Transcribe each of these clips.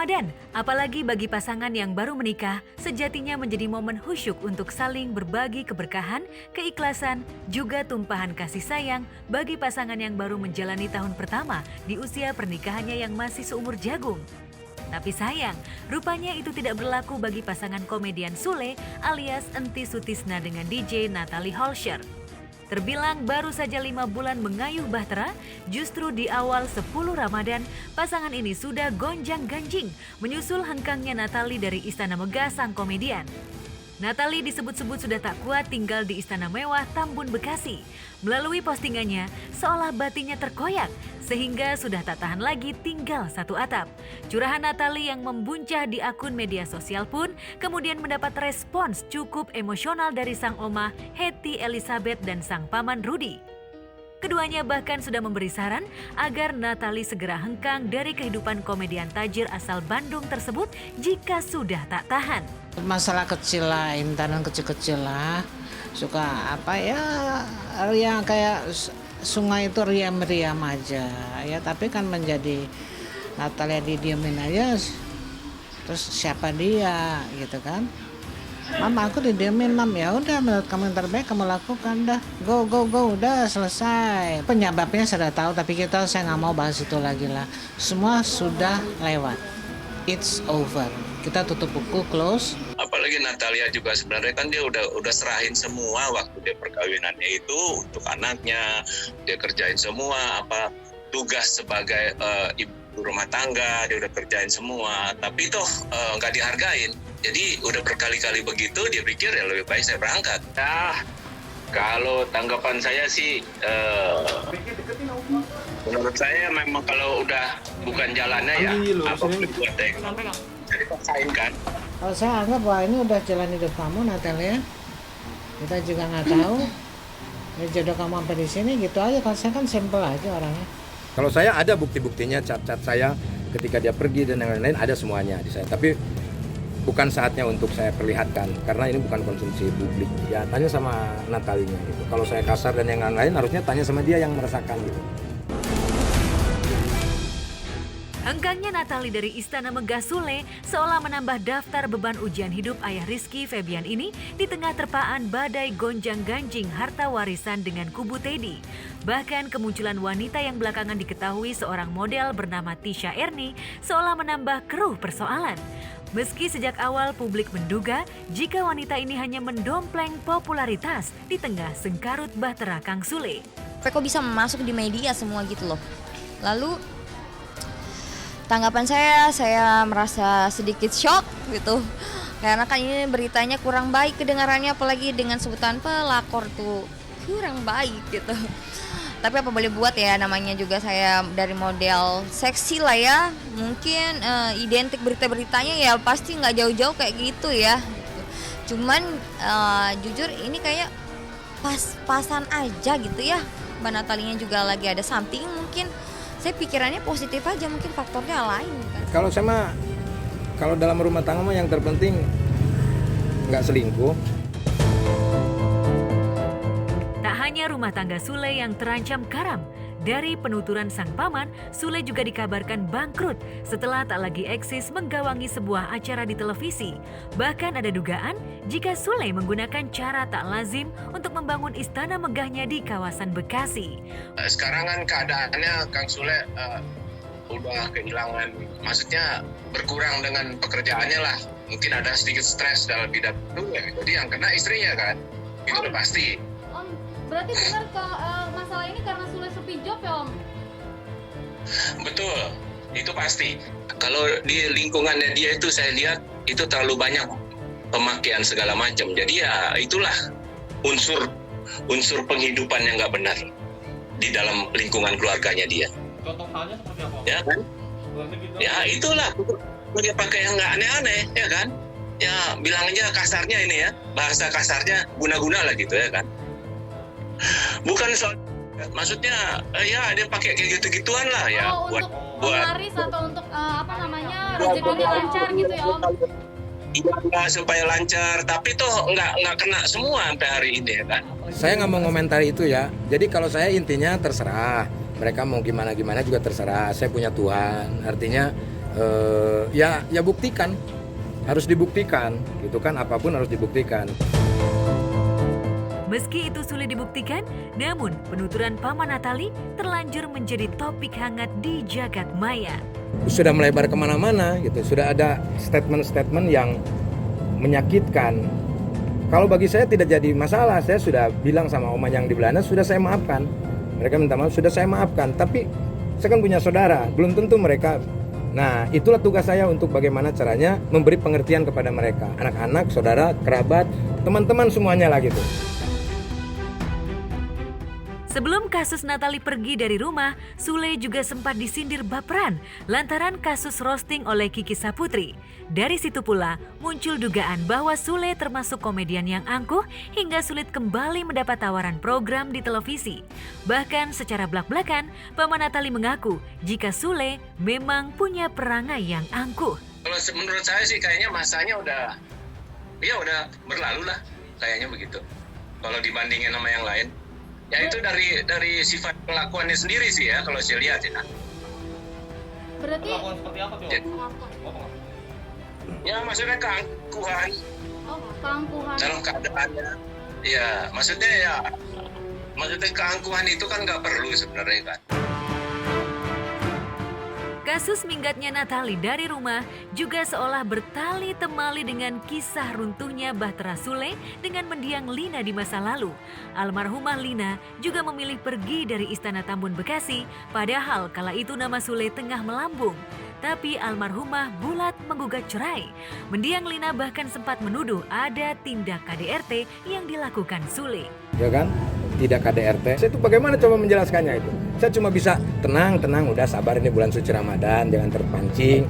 Ramadan, apalagi bagi pasangan yang baru menikah, sejatinya menjadi momen khusyuk untuk saling berbagi keberkahan, keikhlasan, juga tumpahan kasih sayang bagi pasangan yang baru menjalani tahun pertama di usia pernikahannya yang masih seumur jagung. Tapi sayang, rupanya itu tidak berlaku bagi pasangan komedian Sule alias Enti Sutisna dengan DJ Natalie Holscher. Terbilang baru saja 5 bulan mengayuh bahtera, justru di awal 10 Ramadan, pasangan ini sudah gonjang-ganjing menyusul hengkangnya Natalie dari Istana Megah sang komedian. Natalie disebut-sebut sudah tak kuat tinggal di Istana Mewah Tambun Bekasi. Melalui postingannya, seolah batinnya terkoyak, sehingga sudah tak tahan lagi tinggal satu atap. Curahan Natalie yang membuncah di akun media sosial pun kemudian mendapat respons cukup emosional dari sang oma Hetty Elizabeth dan sang paman Rudy. Keduanya bahkan sudah memberi saran agar Natalie segera hengkang dari kehidupan komedian tajir asal Bandung tersebut jika sudah tak tahan. Masalah kecil lah, intanan kecil-kecil lah. Suka apa ya, yang kayak sungai itu riam-riam aja. Ya tapi kan menjadi Natalia didiemin aja, terus siapa dia gitu kan. Mama aku didiemin mam, ya udah menurut kamu yang terbaik kamu lakukan, dah go udah selesai. Penyebabnya sudah tahu tapi saya nggak mau bahas itu lagi lah. Semua sudah lewat, it's over. Kita tutup buku, close. Apalagi Natalia juga sebenarnya kan dia udah serahin semua waktu dia perkawinannya itu untuk anaknya, dia kerjain semua apa tugas sebagai ibu rumah tangga, dia udah kerjain semua, tapi toh nggak dihargain. Jadi udah berkali-kali begitu, dia pikir ya lebih baik saya berangkat. Nah, kalau tanggapan saya sih, menurut saya memang kalau udah bukan jalannya ya, apa boleh buat deh. Jadi paksain kan. Kalau saya anggap bahwa ini udah jalan hidup kamu Natalia, kita juga nggak tahu. Ya jodoh kamu sampai di sini gitu aja. Kalau saya kan simple aja orangnya. Kalau saya ada bukti-buktinya, cat-cat saya ketika dia pergi dan yang lain-lain ada semuanya di saya. Tapi bukan saatnya untuk saya perlihatkan karena ini bukan konsumsi publik. Ya tanya sama Natalinya gitu. Kalau saya kasar dan yang lain harusnya tanya sama dia yang merasakan gitu. Hengkangnya Natalie dari Istana Megah Sule seolah menambah daftar beban ujian hidup ayah Rizky Febian ini di tengah terpaan badai gonjang-ganjing harta warisan dengan kubu Teddy. Bahkan kemunculan wanita yang belakangan diketahui seorang model bernama Tisha Erni seolah menambah keruh persoalan. Meski sejak awal publik menduga jika wanita ini hanya mendompleng popularitas di tengah sengkarut bahtera Kang Sule. Kok bisa masuk di media semua gitu loh. Lalu tanggapan saya merasa sedikit shock gitu. Karena kan ini beritanya kurang baik kedengarannya, apalagi dengan sebutan pelakor tuh kurang baik gitu. Tapi apa boleh buat ya, namanya juga saya dari model seksi lah ya. Mungkin identik berita-beritanya ya pasti nggak jauh-jauh kayak gitu ya. Cuman jujur ini kayak pas-pasan aja gitu ya. Mbak Natalinya juga lagi ada samping mungkin. Saya pikirannya positif aja, mungkin faktornya lain kan. Kalau sama, kalau dalam rumah tangga mah yang terpenting nggak selingkuh. Tak hanya rumah tangga Sule yang terancam karam. Dari penuturan sang paman, Sule juga dikabarkan bangkrut setelah tak lagi eksis menggawangi sebuah acara di televisi. Bahkan ada dugaan jika Sule menggunakan cara tak lazim untuk membangun istana megahnya di kawasan Bekasi. Sekarang kan keadaannya Kang Sule udah kehilangan, maksudnya berkurang dengan pekerjaannya lah. Mungkin ada sedikit stres dalam bidang itu ya. Jadi yang kena istrinya kan, itu udah pasti. Om, berarti benar masalah ini karena Sule sepi job ya Om? Betul, itu pasti. Kalau di lingkungannya dia itu saya lihat itu terlalu banyak pemakaian segala macam. Jadi ya itulah unsur penghidupan yang nggak benar di dalam lingkungan keluarganya dia. Contoh halnya seperti apa? Ya kan? Ya itulah, dia pakai yang nggak aneh-aneh, ya kan? Ya bilang aja kasarnya ini ya, bahasa kasarnya guna-guna lah gitu ya kan? Bukan soal, maksudnya ya dia pakai kayak gitu-gituan lah ya. Untuk penglaris atau untuk rezekinya lancar gitu ya Om? Iya, supaya lancar, tapi toh nggak kena semua sampai hari ini ya kan? Saya nggak mau komentari itu ya. Jadi kalau saya intinya terserah. Mereka mau gimana-gimana juga terserah. Saya punya Tuhan. Artinya ya buktikan, harus dibuktikan gitu kan, apapun harus dibuktikan. Meski itu sulit dibuktikan, namun penuturan Paman Natali terlanjur menjadi topik hangat di jagat maya. Sudah melebar kemana-mana gitu, sudah ada statement-statement yang menyakitkan. Kalau bagi saya tidak jadi masalah, saya sudah bilang sama oma yang di Belanda, sudah saya maafkan. Mereka minta maaf, sudah saya maafkan. Tapi saya kan punya saudara, belum tentu mereka. Nah, itulah tugas saya untuk bagaimana caranya memberi pengertian kepada mereka. Anak-anak, saudara, kerabat, teman-teman semuanya lah gitu. Sebelum kasus Natali pergi dari rumah, Sule juga sempat disindir baperan lantaran kasus roasting oleh Kiki Saputri. Dari situ pula muncul dugaan bahwa Sule termasuk komedian yang angkuh hingga sulit kembali mendapat tawaran program di televisi. Bahkan secara belak-belakan, Paman Natali mengaku jika Sule memang punya perangai yang angkuh. Kalau menurut saya sih kayaknya masanya udah berlalu lah, kayaknya begitu. Kalau dibandingin sama yang lain. Ya itu dari sifat kelakuannya sendiri sih ya kalau saya lihat ya. Berarti Seperti apa tuh? Ya maksudnya keangkuhan keangkuhan. dalam keadaannya. Ya maksudnya keangkuhan itu kan nggak perlu sebenarnya kan. Kasus minggatnya Natali dari rumah juga seolah bertali temali dengan kisah runtuhnya Bahtera Sule dengan mendiang Lina di masa lalu. Almarhumah Lina juga memilih pergi dari Istana Tambun Bekasi, padahal kala itu nama Sule tengah melambung. Tapi almarhumah bulat menggugat cerai. Mendiang Lina bahkan sempat menuduh ada tindak KDRT yang dilakukan Sule. Ya kan? Tidak KDRT. Saya tuh bagaimana coba menjelaskannya itu? Saya cuma bisa tenang, udah sabar, ini bulan suci Ramadan, jangan terpancing.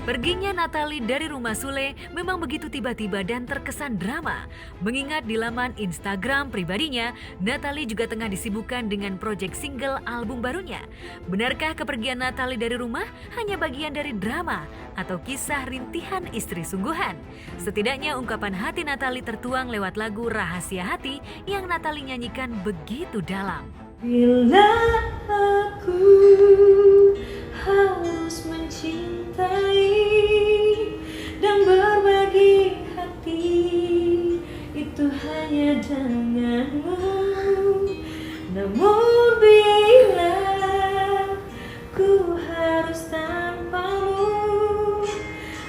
Perginya Natali dari rumah Sule memang begitu tiba-tiba dan terkesan drama. Mengingat di laman Instagram pribadinya, Natali juga tengah disibukkan dengan proyek single album barunya. Benarkah kepergian Natali dari rumah hanya bagian dari drama atau kisah rintihan istri sungguhan? Setidaknya ungkapan hati Natali tertuang lewat lagu Rahasia Hati yang Natali nyanyikan begitu dalam. Bila aku harus mencintai dan berbagi hati, itu hanya denganmu. Namun bila ku harus tanpamu,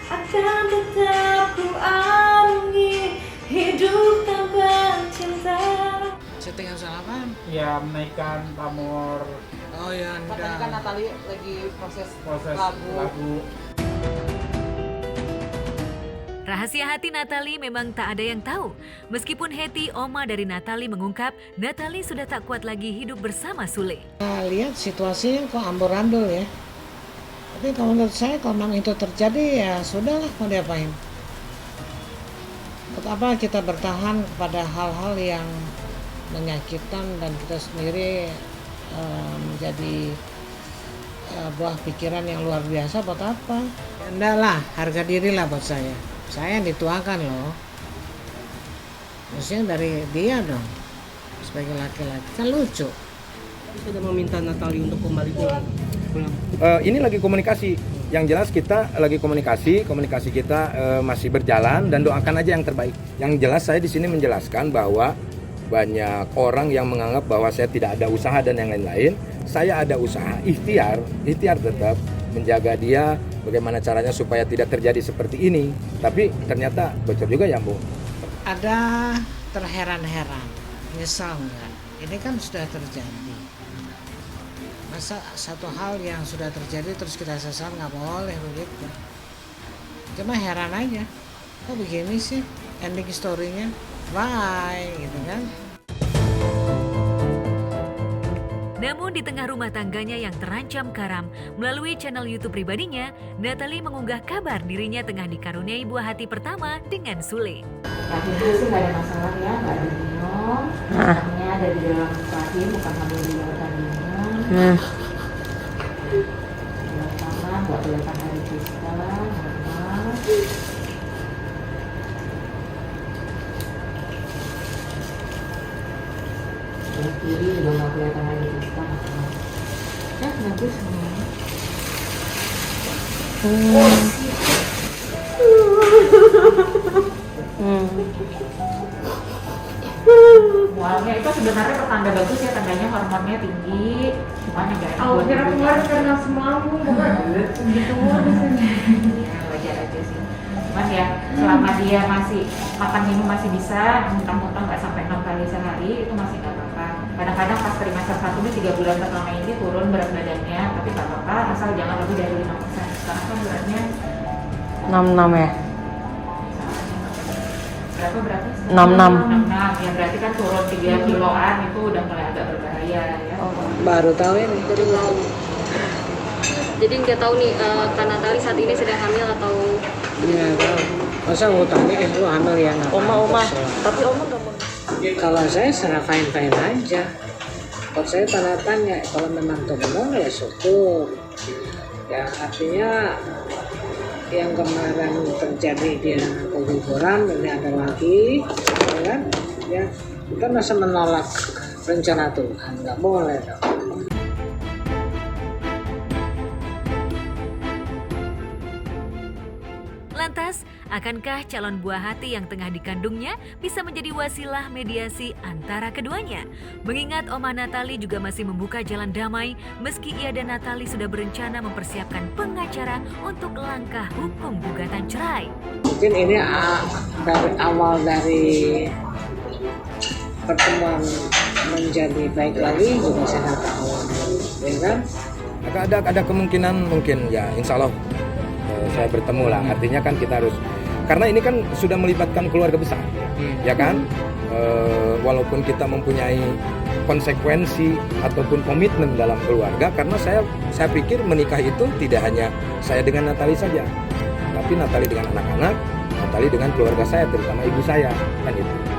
akan tetap ku arungi hidup tanpa cinta. Syuting yang salah apa? Ya menaikkan pamor Oh ya, Kan tadi kan Natali lagi proses proses lagu. lagu. Rahasia hati Natali memang tak ada yang tahu. Meskipun Hetty, oma dari Natali mengungkap, Natali sudah tak kuat lagi hidup bersama Sule. Lihat situasinya kok amburadul ya. Tapi kalau menurut saya kalau memang itu terjadi ya sudahlah, mau diapain. Untuk apa kita bertahan kepada hal-hal yang menyakitkan dan kita sendiri menjadi buah pikiran yang luar biasa buat apa? Enggak lah, harga diri lah buat saya. Saya yang dituakan loh. Maksudnya dari dia dong. Sebagai laki-laki kan lucu. Sudah meminta Natali untuk kembali pulang. Ini lagi komunikasi. Yang jelas kita lagi komunikasi kita masih berjalan dan doakan aja yang terbaik. Yang jelas saya di sini menjelaskan bahwa banyak orang yang menganggap bahwa saya tidak ada usaha dan yang lain-lain. Saya ada usaha, ikhtiar tetap menjaga dia, bagaimana caranya supaya tidak terjadi seperti ini. Tapi ternyata bocor juga ya, Bu. Ada terheran-heran, nyesal enggak? Ini kan sudah terjadi. Masa satu hal yang sudah terjadi terus kita sesal, nggak boleh begitu. Cuma heran aja, kok begini sih ending story-nya? Bye, gitu kan? Namun di tengah rumah tangganya yang terancam karam, melalui channel YouTube pribadinya, Natali mengunggah kabar dirinya tengah dikaruniai buah hati pertama dengan Sule. Itu sih nggak ada masalah ya, nggak ada minum. Artinya ada di dalam rahim, bukan hamil di luar kandungan. Bulan pertama, nggak kelihatan hari pista, normal. Yang kiri juga nggak kelihatan hari pista, normal. Ya, bagus semuanya. Mualnya itu sebenarnya pertanda bagus ya, tandanya hormonnya tinggi, cuman yang gak enak buat kira ibunya. kemarin karena semalam gitu Wajar aja sih. Cuman ya selama dia masih makan minum masih bisa, muntah-muntah nggak sampai 6 kali sehari itu masih nggak apa-apa. Kadang-kadang pas trimester 1 ini 3 bulan pertama ini turun berat badannya, tapi nggak apa-apa asal jangan lebih dari 5%. Sekarang kan beratnya 66 ya. berapa beratnya? 66. 66, ya berarti kan turun 3 kiloan itu udah mulai agak berbahaya ya. Baru tahu ini. Jadi nggak tahu nih Kak Natali saat ini sedang hamil atau Iya tahu. Masa mau tanya lu hamil ya? Oma. Tapi Oma nggak mau. Kalau saya serah fine aja. Kalau saya tanda tanya, kalau memang itu benar ya syukur. Ya artinya yang kemarin terjadi dia keguguran, ini ada lagi, ya kan? Ya kita masa menolak rencana Tuhan, nggak boleh dong. Lantas, akankah calon buah hati yang tengah dikandungnya bisa menjadi wasilah mediasi antara keduanya? Mengingat Oma Natali juga masih membuka jalan damai meski ia dan Natali sudah berencana mempersiapkan pengacara untuk langkah hukum gugatan cerai. Mungkin ini dari awal dari pertemuan menjadi baik lagi juga saya nggak tahu, ya kan? Ada kemungkinan mungkin ya insya Allah saya bertemu lah. Artinya kan kita harus, karena ini kan sudah melibatkan keluarga besar, ya kan? Walaupun kita mempunyai konsekuensi ataupun komitmen dalam keluarga, karena saya pikir menikah itu tidak hanya saya dengan Natali saja, tapi Natali dengan anak-anak, Natali dengan keluarga saya, terutama ibu saya, kan itu.